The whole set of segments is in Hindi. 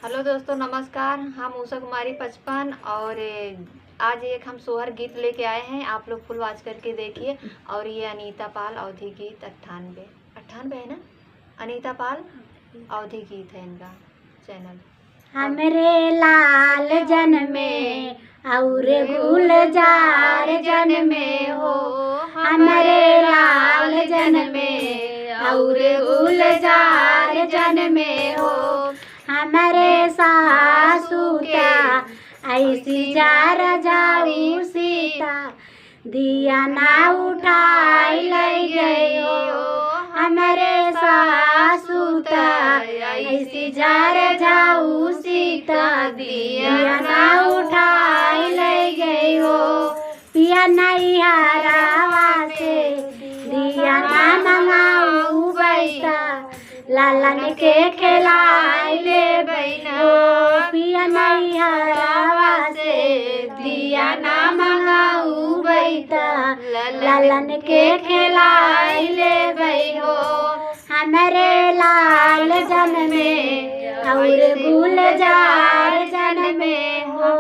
हेलो दोस्तों, नमस्कार। हम उषा कुमारी 55 और आज एक हम सोहर गीत लेके आए हैं। आप लोग फुल वॉच करके देखिए। और ये अनीता पाल अवधि गीत 98 है ना। अनीता पाल अवधि गीत है इनका चैनल। हमरे लाल जन में और गुलजार जन में हो, हमरे लाल जन में और गुलजार जन में हो। हमरे सासू क्या ऐसी जार जाऊ सीता, दिया ना उठाई ले गई हो। हमरे सासू क्या ऐसी जार जाऊ सीता, दिया ना उठाई ले गई हो। पिया नहीं हारावा से दिया ना मंगाऊ बैठा, लालन के खिलाई ले बैठो। पिया नहीं हारावा से दिया ना मंगाऊ बैठा, लालन के खिलाई ले बैठो। हमरे लाल जन में और गुलजार जन में हो,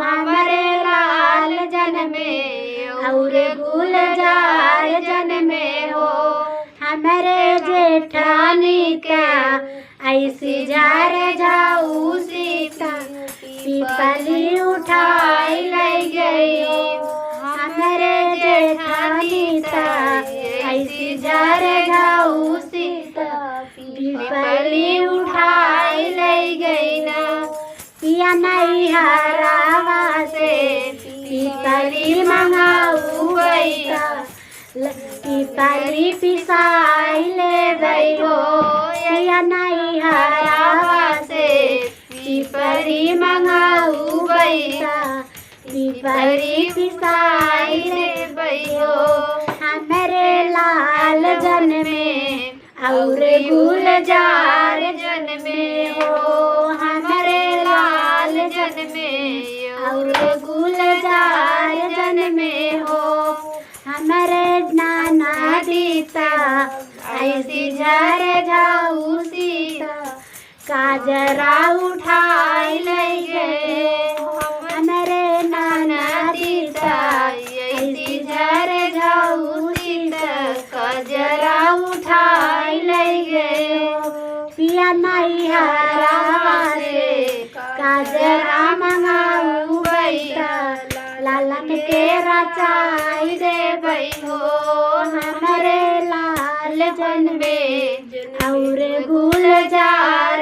हमरे लाल जन में और गुलजार जन में हो। हमरे जेठानी का ऐसी जार जाऊ सीता, पीपली उठाई ले गई हो। हमरे जेठानी का ऐसी जार जाऊ सीता, पीपली उठाई ले गई ना। पिया नहीं हारावा से पीपली मंगाऊ बैठा, पीपली पिसाई ले गई हो। पिया नहीं हारावा से पीपली मंगाऊ बैठा, पीपली पिसाई ले गई हो। हमरे लाल जन में और गुलजार जन में हो, हमरे लाल जन में और गुलजार जन में हो। हमरे नाना दीता ऐसी जार जाऊ सीता, काजरा उठाई ले गए। हमरे नाना दीता ऐसी जार जाऊ सीता, काजरा उठाई ले गए। पिया नहीं हारावा से काजरा मंगाऊ बैठा, लालन के रचाई दे बैठो। हमरे लाल जन में और गुलजार